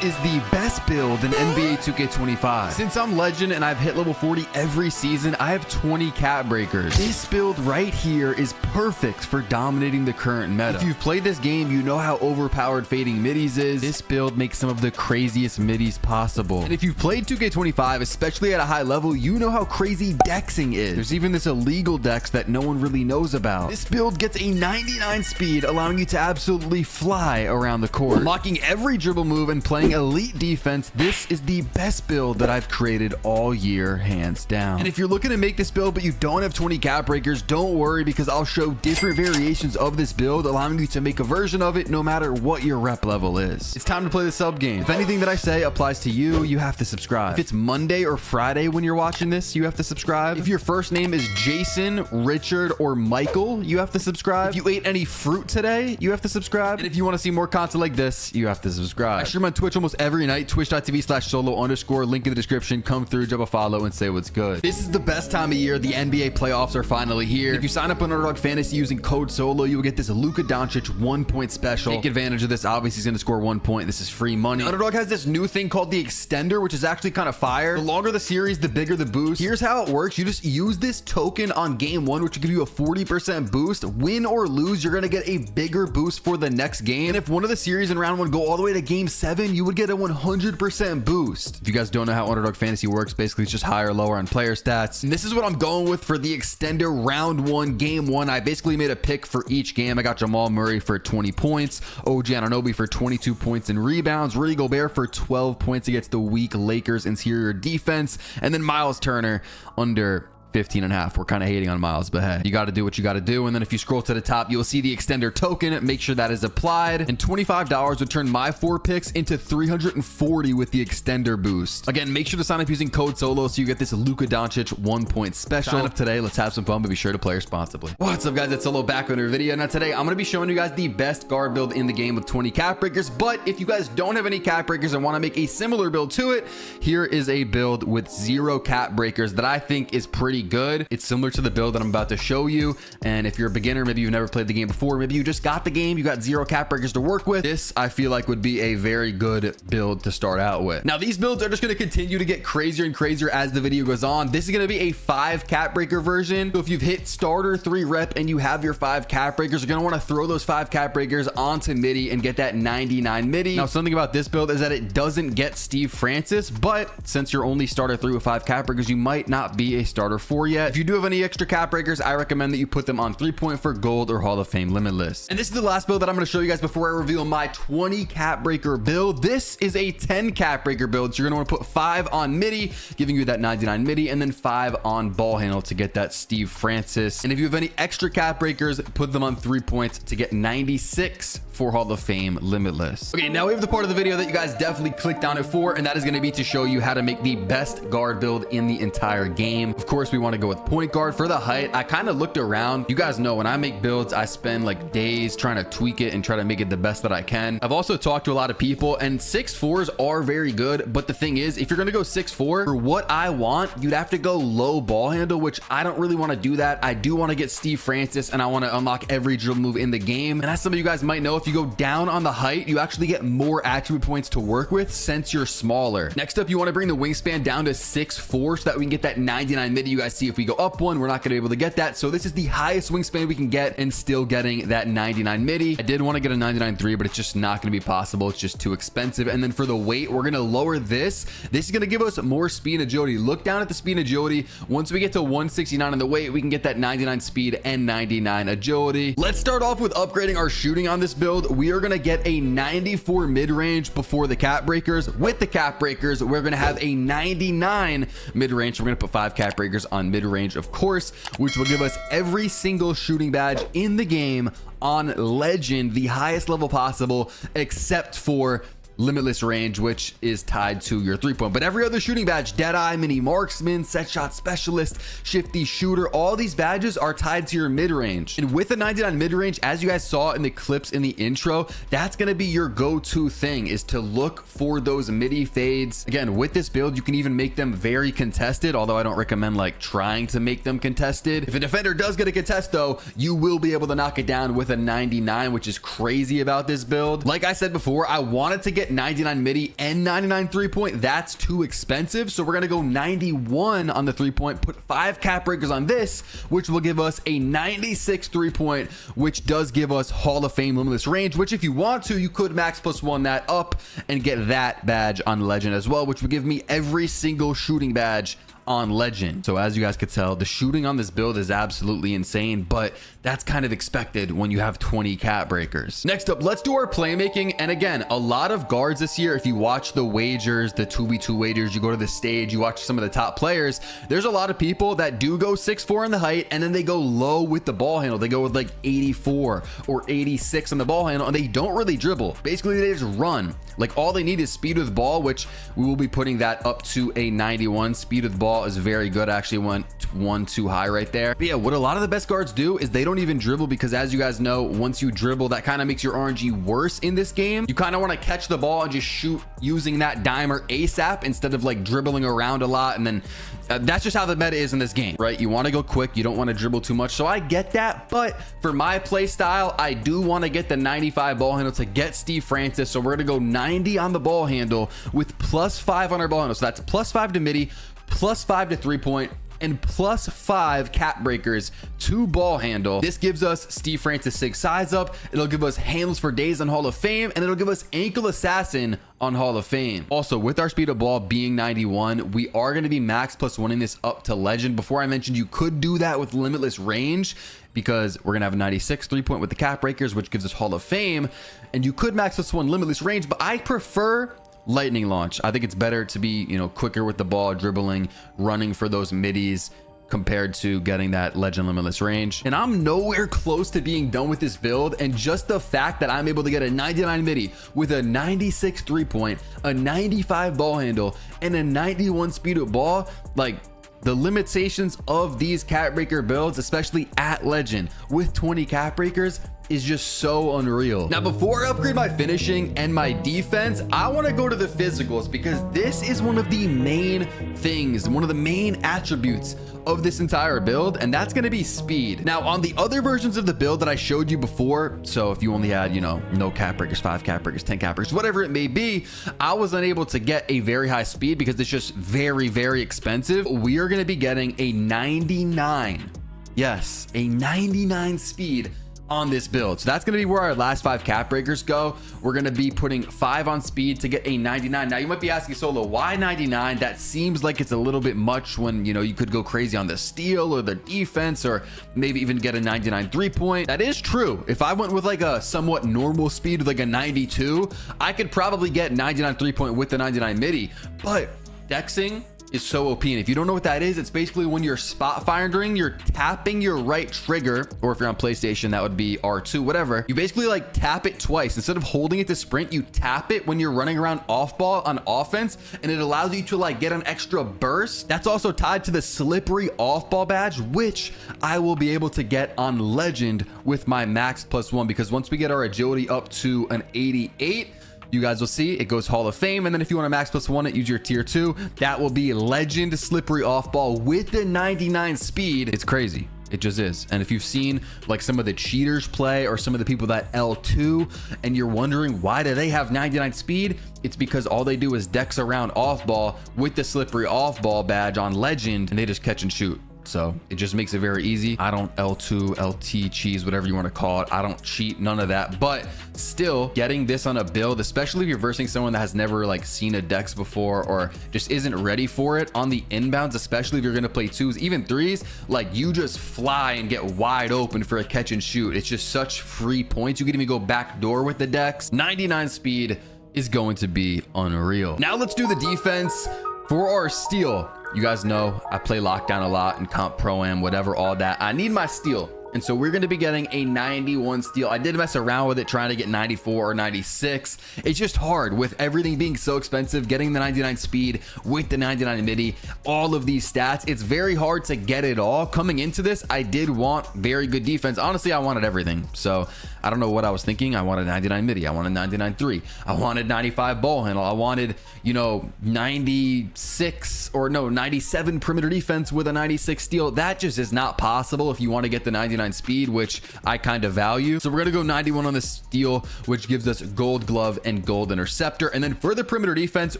is the best build in NBA 2K25. Since I'm legend and I've hit level 40 every season, I have 20 cap breakers. This build right here is perfect for dominating the current meta. If you've played this game, you know how overpowered fading middies is. This build makes some of the craziest middies possible. And if you've played 2K25, especially at a high level, you know how crazy dexing is. There's even this illegal dex that no one really knows about. This build gets a 99 speed, allowing you to absolutely fly around the court. Unlocking every dribble move and playing elite defense, this is the best build that I've created all year, hands down. And if you're looking to make this build but you don't have 20 cap breakers, don't worry, because I'll show different variations of this build, allowing you to make a version of it no matter what your rep level is. It's time to play the sub game. If anything that I say applies to you, you have to subscribe. If it's Monday or Friday when you're watching this, you have to subscribe. If your first name is Jason, Richard, or Michael, you have to subscribe. If you ate any fruit today, you have to subscribe. And if you want to see more content like this, you have to subscribe. I stream on Twitch almost every night, twitch.tv/solo_. Link in the description. Come through, drop a follow, and say what's good. This is the best time of year. The NBA playoffs are finally here. If you sign up on Underdog Fantasy using code SOLO, you will get this Luka Doncic 1-point special. Take advantage of this. Obviously, he's going to score 1 point. This is free money. Underdog has this new thing called the extender, which is actually kind of fire. The longer the series, the bigger the boost. Here's how it works. You just use this token on game 1, which will give you a 40% boost. Win or lose, you're going to get a bigger boost for the next game. And if one of the series in round 1 go all the way to game 7, you would get a 100% boost. If you guys don't know how Underdog Fantasy works, basically it's just higher or lower on player stats. And this is what I'm going with for the extender round 1, game 1. I basically made a pick for each game. I got Jamal Murray for 20 points, OG Anunoby for 22 points and rebounds, Rudy Gobert for 12 points against the weak Lakers interior defense, and then Miles Turner under 15.5. We're kind of hating on Miles, but hey, you got to do what you got to do. And then if you scroll to the top, you'll see the extender token. Make sure that is applied, and $25 would turn my 4 picks into 340 with the extender boost. Again, make sure to sign up using code SOLO so you get this Luka Doncic 1-point special. Sign up today. Let's have some fun, but be sure to play responsibly. What's up, guys? It's Solo back on our video. Now today, I'm going to be showing you guys the best guard build in the game with 20 cap breakers. But if you guys don't have any cap breakers and want to make a similar build to it, here is a build with 0 cap breakers that I think is pretty good. It's similar to the build that I'm about to show you, and if you're a beginner, maybe you've never played the game before, maybe you just got the game, you got 0 cap breakers to work with, this I feel like would be a very good build to start out with. Now these builds are just going to continue to get crazier and crazier as the video goes on. This is going to be a 5 cap breaker version, so if you've hit starter 3 rep and you have your 5 cap breakers, you're going to want to throw those 5 cap breakers onto midi and get that 99 midi. Now something about this build is that it doesn't get Steve Francis, but since you're only starter 3 with 5 cap breakers, you might not be a starter 4 yet. If you do have any extra cap breakers, I recommend that you put them on 3-point for gold or Hall of Fame limitless. And this is the last build that I'm going to show you guys before I reveal my 20 cap breaker build. This is a 10 cap breaker build, so you're going to want to put 5 on midi, giving you that 99 midi, and then 5 on ball handle to get that Steve Francis. And if you have any extra cap breakers, put them on 3 points to get 96 for Hall of Fame limitless. Okay, now we have the part of the video that you guys definitely clicked on it for, and that is going to be to show you how to make the best guard build in the entire game. Of course, we want to go with point guard. For the height, I kind of looked around. You guys know when I make builds, I spend like days trying to tweak it and try to make it the best that I can. I've also talked to a lot of people, and 6'4s are very good, but the thing is, if you're going to go 6'4, for what I want, you'd have to go low ball handle, which I don't really want to do that. I do want to get Steve Francis, and I want to unlock every dribble move in the game. And as some of you guys might know, if you go down on the height, you actually get more attribute points to work with since you're smaller. Next up, you want to bring the wingspan down to 6'4 so that we can get that 99 midi. You guys see if we go up 1, we're not going to be able to get that. So this is the highest wingspan we can get and still getting that 99 midi. I did want to get a 99.3, but it's just not going to be possible. It's just too expensive. And then for the weight, we're going to lower this. This is going to give us more speed and agility. Look down at the speed and agility. Once we get to 169 on the weight, we can get that 99 speed and 99 agility. Let's start off with upgrading our shooting on this build. We are going to get a 94 mid-range before the cap breakers. With the cap breakers, we're going to have a 99 mid-range. We're going to put 5 cap breakers on mid-range, of course, which will give us every single shooting badge in the game on legend, the highest level possible, except for limitless range, which is tied to your 3-point. But every other shooting badge, Deadeye, Mini Marksman, Set Shot Specialist, Shifty Shooter, all these badges are tied to your mid-range. And with the 99 mid-range, as you guys saw in the clips in the intro, that's going to be your go-to thing, is to look for those midi fades. Again, with this build, you can even make them very contested, although I don't recommend like trying to make them contested. If a defender does get a contest though, you will be able to knock it down with a 99, which is crazy about this build. Like I said before, I wanted to get get 99 midi and 99 3-point, that's too expensive. So we're going to go 91 on the 3-point, put 5 cap breakers on this, which will give us a 96 3-point, which does give us Hall of Fame limitless range, which if you want to, you could max +1 that up and get that badge on Legend as well, which would give me every single shooting badge on Legend. So as you guys could tell, the shooting on this build is absolutely insane, but that's kind of expected when you have 20 cap breakers. Next up, let's do our playmaking. And again, a lot of guards this year, if you watch the wagers, the 2v2 wagers, you go to the stage, you watch some of the top players, there's a lot of people that do go 6'4" in the height, and then they go low with the ball handle. They go with like 84 or 86 on the ball handle, and they don't really dribble. Basically, they just run. Like all they need is speed with ball, which we will be putting that up to a 91. Speed with ball is very good. I actually went one too high right there. But yeah, what a lot of the best guards do is they don't even dribble, because as you guys know, once you dribble, that kind of makes your RNG worse in this game. You kind of want to catch the ball and just shoot using that dimer ASAP instead of like dribbling around a lot. And then that's just how the meta is in this game, right? You want to go quick. You don't want to dribble too much. So I get that. But for my play style, I do want to get the 95 ball handle to get Steve Francis. So we're going to go 90 on the ball handle with +5 on our ball handle. So that's +5 to midi, +5 to 3-point, and +5 cap breakers to ball handle. This gives us Steve Francis 6 size up. It'll give us handles for days on Hall of Fame, and it'll give us ankle assassin on Hall of Fame. Also, with our speed of ball being 91, we are going to be max +1ing this up to Legend. Before I mentioned you could do that with limitless range, because we're gonna have a 96 3-point with the cap breakers, which gives us Hall of Fame, and you could max +1 limitless range, but I prefer lightning launch. I think it's better to be, you know, quicker with the ball, dribbling, running for those middies, compared to getting that Legend limitless range. And I'm nowhere close to being done with this build, and just the fact that I'm able to get a 99 midi with a 96 3-point, a 95 ball handle, and a 91 speed with ball, like, the limitations of these cap breaker builds, especially at Legend with 20 cap breakers, is just so unreal. Now, before I upgrade my finishing and my defense, I want to go to the physicals, because this is one of the main things, one of the main attributes of this entire build, and that's going to be speed. Now, on the other versions of the build that I showed you before, so if you only had, you know, no cap breakers, 5 cap breakers, 10 cap breakers, whatever it may be, I was unable to get a very high speed because it's just very, very expensive. We are going to be getting a 99, yes, a 99 speed on this build. So that's going to be where our last 5 cap breakers go. We're going to be putting 5 on speed to get a 99. Now you might be asking, Solo, why 99? That seems like it's a little bit much when, you know, you could go crazy on the steal or the defense, or maybe even get a 99 3-point. That is true. If I went with like a somewhat normal speed with like a 92, I could probably get 99 3-point with the 99 midi, but dexing is so OP. And if you don't know what that is, it's basically when you're spot firing, you're tapping your right trigger, or if you're on PlayStation, that would be R2, whatever. You basically like tap it twice. Instead of holding it to sprint, you tap it when you're running around off ball on offense, and it allows you to like get an extra burst. That's also tied to the slippery off ball badge, which I will be able to get on Legend with my max +1, because once we get our agility up to an 88, you guys will see it goes Hall of Fame. And then if you want to max +1 it, use your tier 2, that will be Legend slippery off ball with the 99 speed. It's crazy. It just is. And if you've seen like some of the cheaters play, or some of the people that L2, and you're wondering why do they have 99 speed, it's because all they do is dex around off ball with the slippery off ball badge on Legend, and they just catch and shoot. So it just makes it very easy. I don't L2, LT, cheese, whatever you want to call it. I don't cheat, none of that. But still, getting this on a build, especially if you're versing someone that has never like seen a dex before, or just isn't ready for it on the inbounds, especially if you're going to play 2s, even 3s, like you just fly and get wide open for a catch and shoot. It's just such free points. You can even go back door with the dex. 99 speed is going to be unreal. Now let's do the defense for our steal. You guys know I play lockdown a lot and comp pro-am, whatever, all that. I need my steal. And so we're going to be getting a 91 steal. I did mess around with it trying to get 94 or 96. It's just hard with everything being so expensive, getting the 99 speed with the 99 midi, all of these stats. It's very hard to get it all. Coming into this, I did want very good defense. Honestly, I wanted everything. So I don't know what I was thinking. I wanted 99 midi. I wanted 99 3. I wanted 95 ball handle. I wanted, you know, 96 or no, 97 perimeter defense with a 96 steal. That just is not possible if you want to get the 99 99 speed, which I kind of value. So we're gonna go 91 on the steal, which gives us gold glove and gold interceptor. And then for the perimeter defense,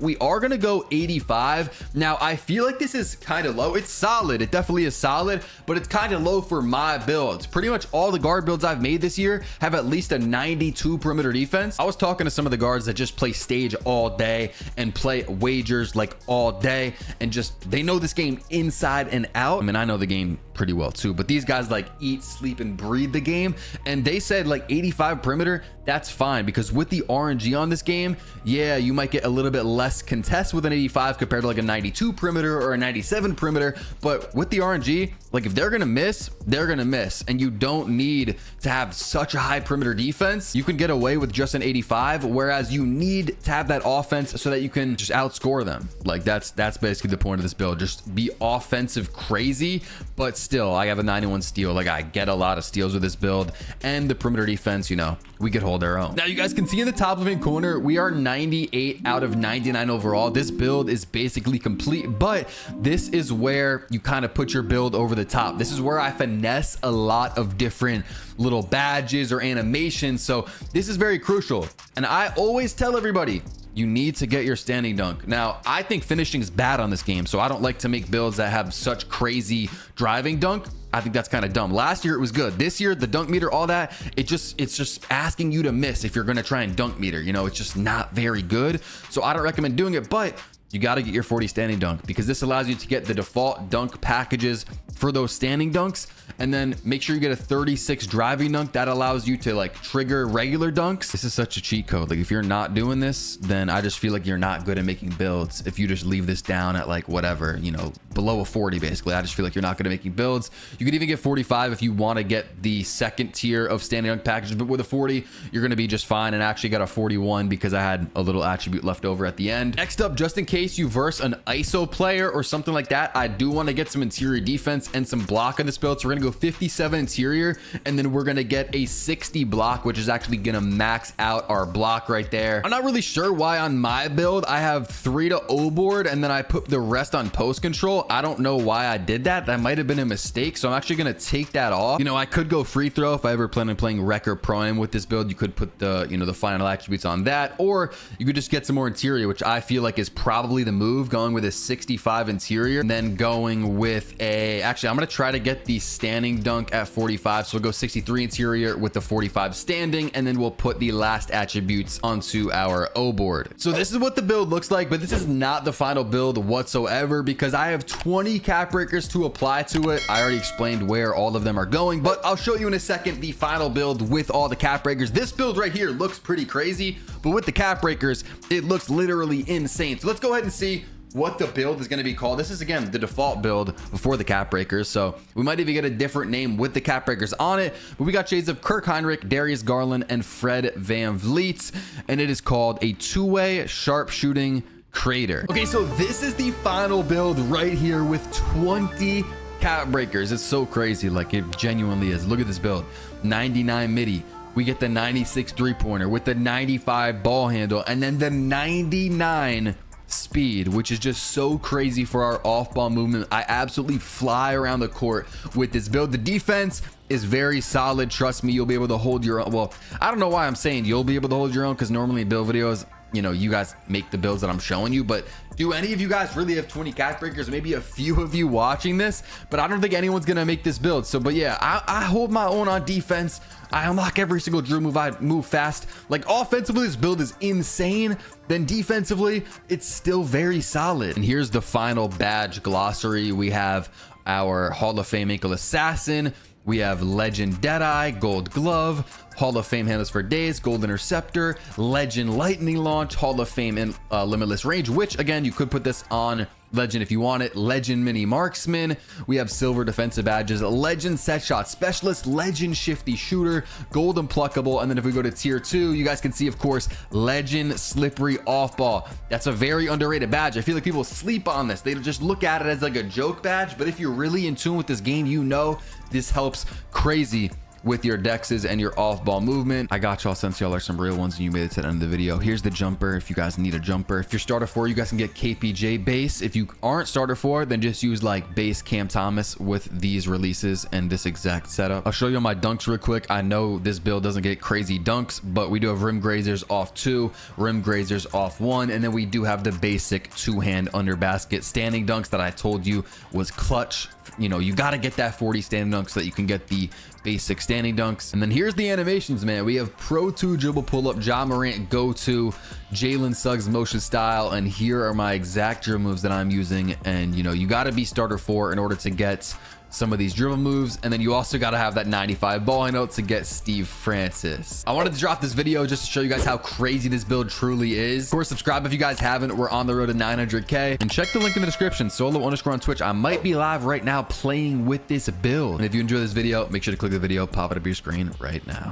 we are gonna go 85. Now I feel like this is kind of low. It's solid, it definitely is solid, but it's kind of low for my builds. Pretty much all the guard builds I've made this year have at least a 92 perimeter defense. I was talking to some of the guards that just play stage all day and play wagers like all day, and just they know this game inside and out. I mean, I know the game pretty well too, but these guys like eat, sleep, and breathe the game, and they said like 85 perimeter, that's fine, because with the RNG on this game, yeah, you might get a little bit less contest with an 85 compared to like a 92 perimeter or a 97 perimeter, but with the RNG, like if they're gonna miss, they're gonna miss, and you don't need to have such a high perimeter defense. You can get away with just an 85, whereas you need to have that offense so that you can just outscore them. Like that's basically the point of this build. Just be offensive crazy, but still I have a 91 steal. Like I get a lot of steals with this build, and the perimeter defense, you know, we could hold our own. Now you guys can see in the top left-hand corner, we are 98 out of 99 overall. This build is basically complete, but this is where you kind of put your build over the top. This is where I finesse a lot of different little badges or animations. So this is very crucial. And I always tell everybody, you need to get your standing dunk. Now, I think finishing is bad on this game, so I don't like to make builds that have such crazy driving dunk. I think that's kind of dumb. Last year it was good. This year, the dunk meter, all that, it's just asking you to miss if you're gonna try and dunk meter. You know, it's just not very good. So I don't recommend doing it, but you got to get your 40 standing dunk, because this allows you to get the default dunk packages for those standing dunks, and then make sure you get a 36 driving dunk that allows you to like trigger regular dunks. This is such a cheat code. Like if you're not doing this, then I just feel like you're not good at making builds. If you just leave this down at like whatever, you know, below a 40, basically, I just feel like you're not good at making builds. You could even get 45 if you want to get the second tier of standing dunk packages, but with a 40 you're going to be just fine. And I actually got a 41 because I had a little attribute left over at the end. Next up, just in case you verse an ISO player or something like that, I do want to get some interior defense and some block on this build. So we're gonna go 57 interior, and then we're gonna get a 60 block, which is actually gonna max out our block right there. I'm not really sure why on my build I have 3 to O board and then I put the rest on post control. I don't know why I did that. That might have been a mistake, so I'm actually gonna take that off. You know, I could go free throw if I ever plan on playing rec or prime with this build. You could put the, you know, the final attributes on that, or you could just get some more interior, which I feel like is probably the move, going with a 65 interior and then going with a, actually I'm gonna try to get the standing dunk at 45, so we'll go 63 interior with the 45 standing, and then we'll put the last attributes onto our O board. So this is what the build looks like, but this is not the final build whatsoever, because I have 20 cap breakers to apply to it. I already explained where all of them are going, but I'll show you in a second the final build with all the cap breakers. This build right here looks pretty crazy, but with the cap breakers it looks literally insane. So let's go ahead and see what the build is going to be called. This is again the default build before the cap breakers, so we might even get a different name with the cap breakers on it, but we got shades of Kirk Heinrich, Darius Garland, and Fred VanVleet, and it is called a two-way sharpshooting creator. Okay, so this is the final build right here with 20 cap breakers. It's so crazy, like it genuinely is. Look at this build. 99 midi, we get the 96 three-pointer with the 95 ball handle, and then the 99 speed, which is just so crazy for our off-ball movement. I absolutely fly around the court with this build. The defense is very solid. Trust me, you'll be able to hold your own. Well, I don't know why I'm saying you'll be able to hold your own, because normally in build videos, you know, you guys make the builds that I'm showing you, but do any of you guys really have 20 cap breakers? Maybe a few of you watching this, but I don't think anyone's gonna make this build. So, but yeah, I hold my own on defense. I unlock every single drill move. I move fast. Like offensively, this build is insane. Then defensively, it's still very solid. And here's the final badge glossary. We have our Hall of Fame ankle assassin. We have Legend Deadeye, Gold Glove, Hall of Fame Handles for Days, Gold Interceptor, Legend Lightning Launch, Hall of Fame and Limitless Range, which again, you could put this on Legend if you want it. Legend Mini Marksman. We have silver defensive badges, Legend Set Shot Specialist, Legend Shifty Shooter, Gold Unpluckable, and then if we go to tier 2, you guys can see, of course, Legend Slippery Off Ball. That's a very underrated badge. I feel like people sleep on this. They just look at it as like a joke badge, but if you're really in tune with this game, you know this helps crazy with your dexes and your off-ball movement. I got y'all since y'all are some real ones and you made it to the end of the video. Here's the jumper if you guys need a jumper. If you're starter 4, you guys can get KPJ base. If you aren't starter 4, then just use like base Cam Thomas with these releases and this exact setup. I'll show you my dunks real quick. I know this build doesn't get crazy dunks, but we do have rim grazers off 2, rim grazers off 1, and then we do have the basic 2-hand under basket standing dunks that I told you was clutch. You know, you got to get that 40 standing dunks so that you can get the basic standing dunks. And then here's the animations, man. We have Pro 2 dribble pull up, Ja Morant go to, Jalen Suggs motion style, and here are my exact dribble moves that I'm using. And you know, you got to be starter 4 in order to get some of these dribble moves, and then you also got to have that 95 ball handle to get Steve Francis. I wanted to drop this video just to show you guys how crazy this build truly is. Of course, subscribe if you guys haven't. We're on the road to 900K, and check the link in the description. Solo_ on Twitch. I might be live right now playing with this build, and if you enjoy this video, make sure to click the video, pop it up your screen right now.